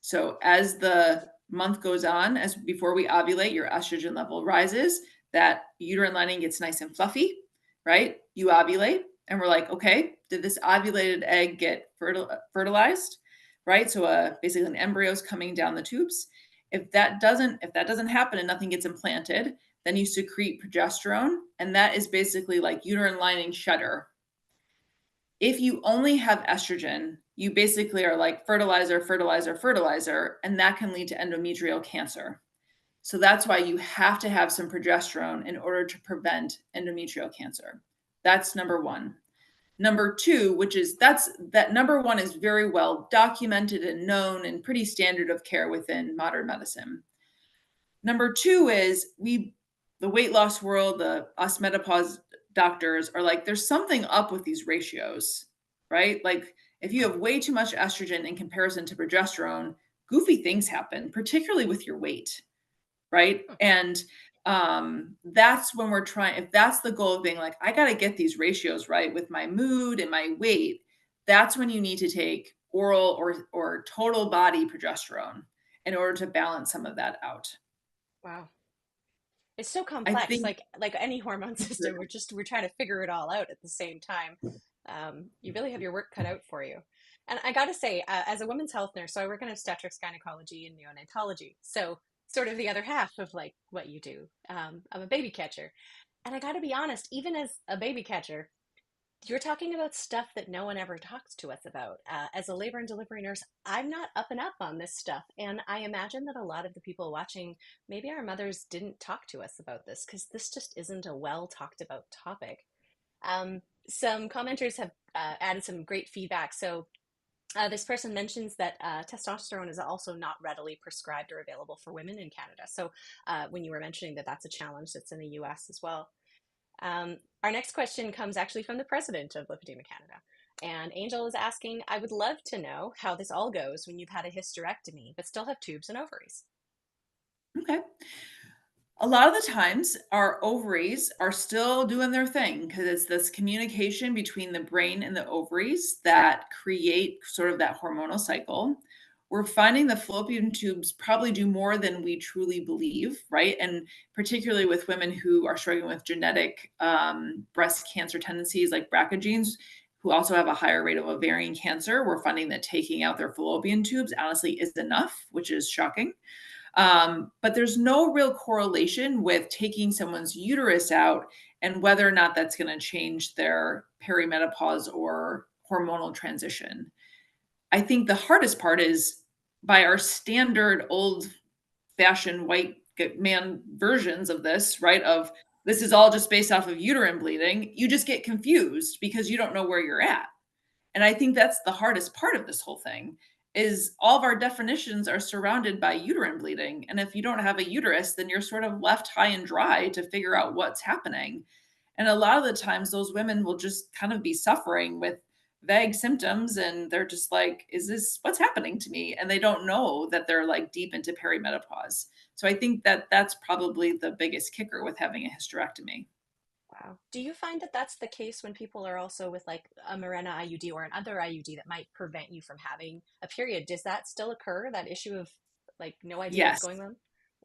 So as the month goes on, as before we ovulate, your estrogen level rises, that uterine lining gets nice and fluffy, right? You ovulate, and we're like, okay, did this ovulated egg get fertilized? Right? So basically an embryo is coming down the tubes. If that doesn't happen and nothing gets implanted, then you secrete progesterone, and that is basically like uterine lining cheddar. If you only have estrogen, you basically are like fertilizer, fertilizer, fertilizer, and that can lead to endometrial cancer. So that's why you have to have some progesterone in order to prevent endometrial cancer. That's number one. Number two, that number one is very well documented and known and pretty standard of care within modern medicine. Number two is the weight loss world, us menopause doctors are like, there's something up with these ratios, right? Like if you have way too much estrogen in comparison to progesterone, goofy things happen, particularly with your weight, right? And that's when we're trying, if that's the goal of being like, I got to get these ratios right with my mood and my weight, that's when you need to take oral or total body progesterone in order to balance some of that out. Wow. It's so I complex, think like any hormone system. We're trying to figure it all out at the same time. You really have your work cut out for you. And I got to say, as a women's health nurse, so I work in obstetrics, gynecology, and neonatology. So sort of the other half of like what you do. I'm a baby catcher, and I got to be honest, even as a baby catcher, you're talking about stuff that no one ever talks to us about. As a labor and delivery nurse, I'm not up and up on this stuff. And I imagine that a lot of the people watching, maybe our mothers didn't talk to us about this because this just isn't a well talked about topic. Some commenters have added some great feedback. So this person mentions that testosterone is also not readily prescribed or available for women in Canada. So when you were mentioning that that's a challenge that's in the US as well. Our next question comes actually from the president of Lipedema Canada. And Angel is asking, I would love to know how this all goes when you've had a hysterectomy but still have tubes and ovaries. okay. A lot of the times, our ovaries are still doing their thing because it's this communication between the brain and the ovaries that create sort of that hormonal cycle. We're finding the fallopian tubes probably do more than we truly believe, right? And particularly with women who are struggling with genetic breast cancer tendencies like BRCA genes, who also have a higher rate of ovarian cancer, we're finding that taking out their fallopian tubes honestly is enough, which is shocking. But there's no real correlation with taking someone's uterus out and whether or not that's going to change their perimenopause or hormonal transition. I think the hardest part is by our standard old fashioned white man versions of this, right? Of this is all just based off of uterine bleeding. You just get confused because you don't know where you're at. And I think that's the hardest part of this whole thing is all of our definitions are surrounded by uterine bleeding. And if you don't have a uterus, then you're sort of left high and dry to figure out what's happening. And a lot of the times those women will just kind of be suffering with vague symptoms and they're just like, is this what's happening to me? And they don't know that they're like deep into perimenopause. So I think that that's probably the biggest kicker with having a hysterectomy. Wow. Do you find that that's the case when people are also with like a Mirena IUD or another IUD that might prevent you from having a period? Does that still occur? That issue of like no idea what's Yes. going on?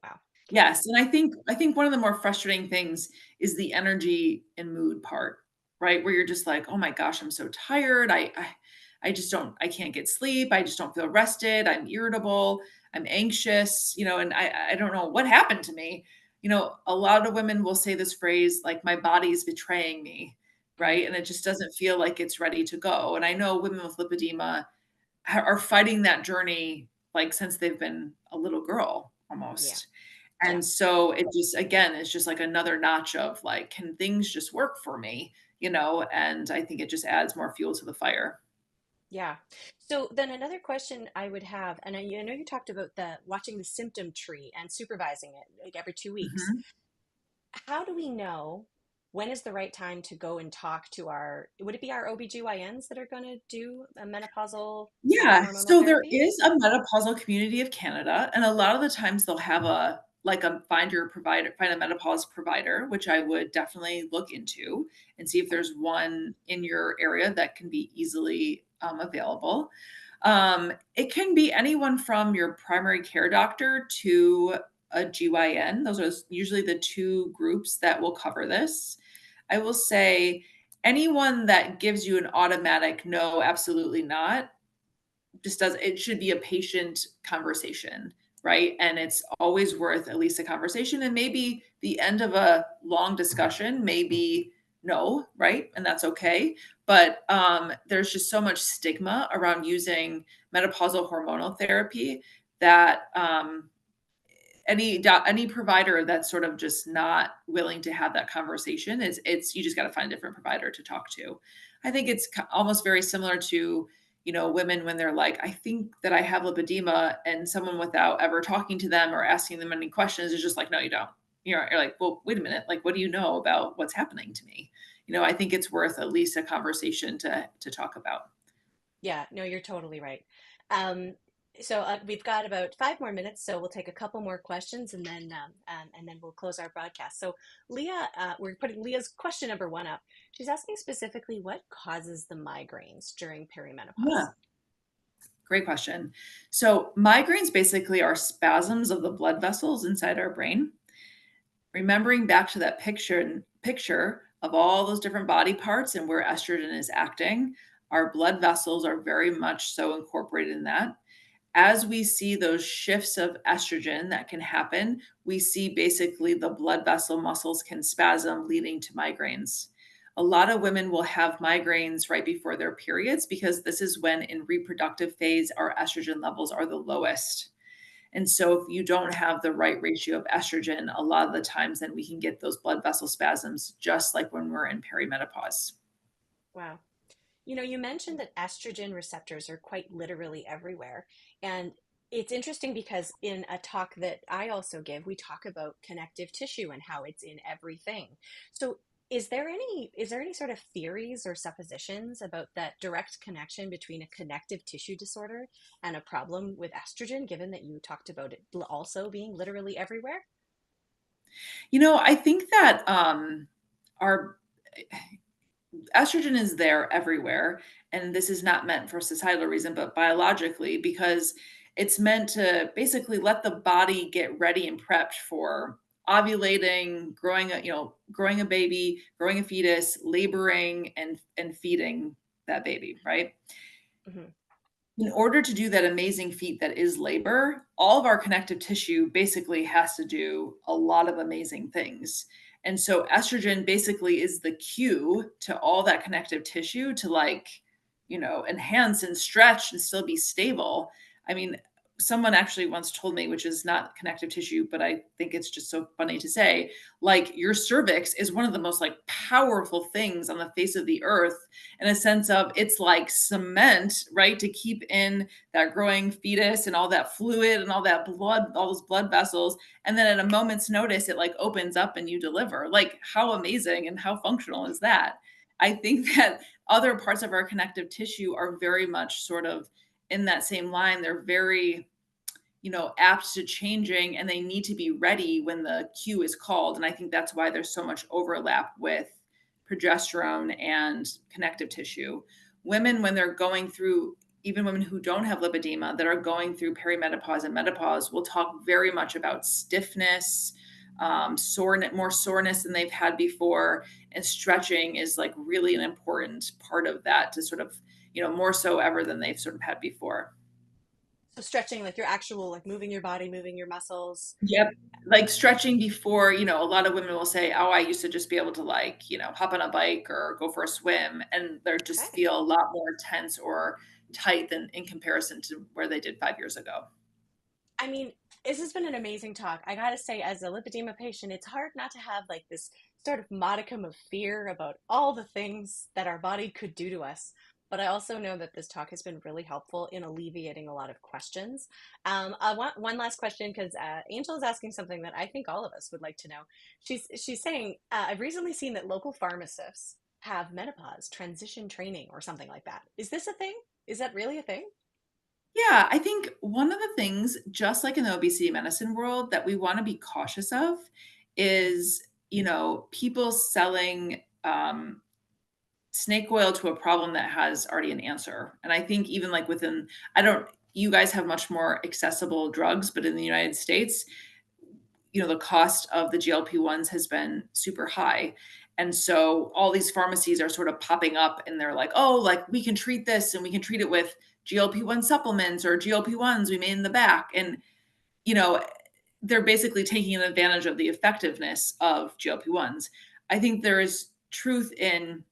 Wow. Okay. Yes, and I think one of the more frustrating things is the energy and mood part, right? Where you're just like, "Oh my gosh, I'm so tired. I just don't I can't get sleep. I just don't feel rested. I'm irritable. I'm anxious, and I don't know what happened to me." A lot of women will say this phrase like my body's betraying me, right? And Mm, it just doesn't feel like it's ready to go. And I know women with lipedema are fighting that journey like since they've been a little girl yeah. almost. Yeah. And so it just again, it's just like another notch of like, can things just work for me? And I think it just adds more fuel to the fire. Yeah. So then another question I would have, and I know you talked about the watching the symptom tree and supervising it like every 2 weeks. Mhm. How do we know when is the right time to go and talk to would it be our OBGYNs that are going to do a menopausal Yeah, non-hormonal so there therapy? is a menopausal community of Canada, and a lot of the times they'll have a find a menopause provider, which I would definitely look into and see if Okay. there's one in your area that can be easily available. It can be anyone from your primary care doctor to a GYN. Those are usually the two groups that will cover this. I will say anyone that gives you an automatic no, absolutely not, just does it should be a patient conversation, right? And it's always worth at least a conversation, and maybe the end of a long discussion maybe no, right? And that's okay. But there's just so much stigma around using menopausal hormonal therapy that any provider that's sort of just not willing to have that conversation is it's you just got to find a different provider to talk to. I think it's almost very similar to women when they're like, I think that I have lipedema, and someone without ever talking to them or asking them any questions is just like, no, you don't. You're like, well, wait a minute, like, what do you know about what's happening to me? I think it's worth at least a conversation to talk about. Yeah, no, you're totally right. Um, so we've got about 5 more minutes, so we'll take a couple more questions and then we'll close our broadcast. So Leah, we're putting Leah's question number one up. She's asking specifically what causes the migraines during perimenopause. Yeah. Great question. So, migraines basically are spasms of the blood vessels inside our brain. Remembering back to that picture of all those different body parts and where estrogen is acting, our blood vessels are very much so incorporated in that. As we see those shifts of estrogen that can happen, we see basically the blood vessel muscles can spasm, leading to migraines. A lot of women will have migraines right before their periods because this is when, in reproductive phase, our estrogen levels are the lowest. And so, if you don't have the right ratio of estrogen, a lot of the times, then we can get those blood vessel spasms, just like when we're in perimenopause. Wow. You mentioned that estrogen receptors are quite literally everywhere. And it's interesting because in a talk that I also give, we talk about connective tissue and how it's in everything. So is there any sort of theories or suppositions about that direct connection between a connective tissue disorder and a problem with estrogen, given that you talked about it also being literally everywhere? I think that our estrogen is there everywhere. And this is not meant for societal reason, but biologically, because it's meant to basically let the body get ready and prepped for ovulating, growing a baby, growing a fetus, laboring and feeding that baby, right? Hmm. In order to do that amazing feat that is labor, all of our connective tissue basically has to do a lot of amazing things. And so estrogen basically is the cue to all that connective tissue to enhance and stretch and still be stable. I mean, someone actually once told me, which is not connective tissue, but I think it's just so funny to say, like your cervix is one of the most like powerful things on the face of the earth in a sense of it's like cement, right? To keep in that growing fetus and all that fluid and all that blood, all those blood vessels. And then at a moment's notice, it like opens up and you deliver. Like, how amazing and how functional is that? I think that other parts of our connective tissue are very much sort of in that same line. They're very apt to changing and they need to be ready when the cue is called. And I think that's why there's so much overlap with progesterone and connective tissue. Women, when they're going through, even women who don't have lipedema that are going through perimenopause and menopause, will talk very much about stiffness, more soreness than they've had before. And stretching is like really an important part of that to sort of, more so ever than they've sort of had before. So stretching, like your actual, like moving your body, moving your muscles. Yep. Like stretching before, a lot of women will say, "Oh, I used to just be able to like, hop on a bike or go for a swim," and they just Okay. feel a lot more tense or tight than in comparison to where they did 5 years ago. I mean, this has been an amazing talk. I gotta say, as a lipedema patient, it's hard not to have like this sort of modicum of fear about all the things that our body could do to us. But I also know that this talk has been really helpful in alleviating a lot of questions. I want one last question because Angel is asking something that I think all of us would like to know. She's saying, I've recently seen that local pharmacists have menopause transition training or something like that. Is this a thing? Is that really a thing? Yeah, I think one of the things, just like in the obesity medicine world, that we want to be cautious of is, people selling snake oil to a problem that has already an answer. And I think even like within, I don't, you guys have much more accessible drugs, but in the United States, the cost of the GLP-1s has been super high. And so all these pharmacies are sort of popping up and they're like, oh, like we can treat this and we can treat it with GLP-1 supplements or GLP-1s we made in the back. And, you know, they're basically taking advantage of the effectiveness of GLP-1s. I think there is truth in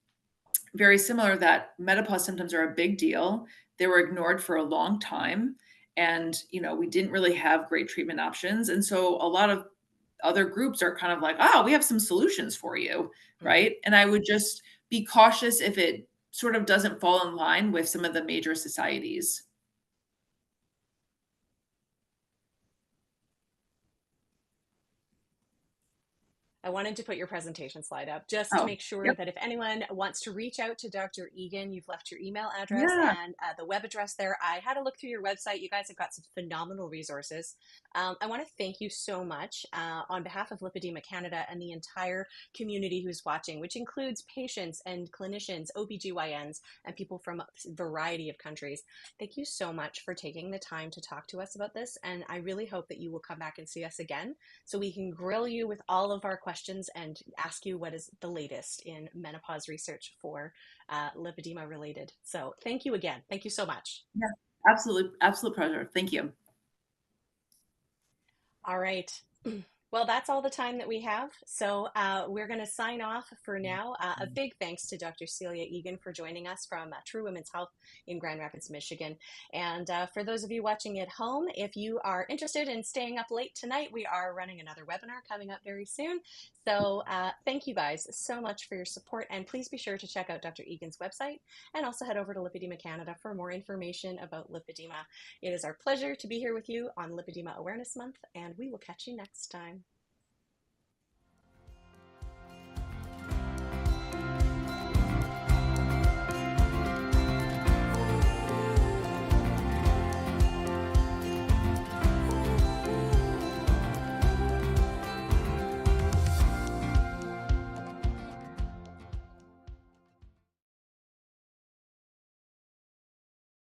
very similar that menopause symptoms are a big deal. They were ignored for a long time. And, we didn't really have great treatment options. And so a lot of other groups are kind of like, oh, we have some solutions for you. Mhm. Right. And I would just be cautious if it sort of doesn't fall in line with some of the major societies. I wanted to put your presentation slide up just to Oh, make sure yep. that if anyone wants to reach out to Dr. Egan, you've left your email address Yeah. and the web address there. I had a look through your website. You guys have got some phenomenal resources. I want to thank you so much on behalf of Lipedema Canada and the entire community who's watching, which includes patients and clinicians, OBGYNs, and people from a variety of countries. Thank you so much for taking the time to talk to us about this. And I really hope that you will come back and see us again so we can grill you with all of our questions and ask you what is the latest in menopause research for lipedema related. So thank you again. Thank you so much. Yeah. Absolute, absolute pleasure. Thank you. All right. Well, that's all the time that we have. So we're going to sign off for now. A big thanks to Dr. Celia Egan for joining us from True Women's Health in Grand Rapids, Michigan. And for those of you watching at home, if you are interested in staying up late tonight, we are running another webinar coming up very soon. So thank you guys so much for your support. And please be sure to check out Dr. Egan's website and also head over to Lipedema Canada for more information about lipedema. It is our pleasure to be here with you on Lipedema Awareness Month, and we will catch you next time.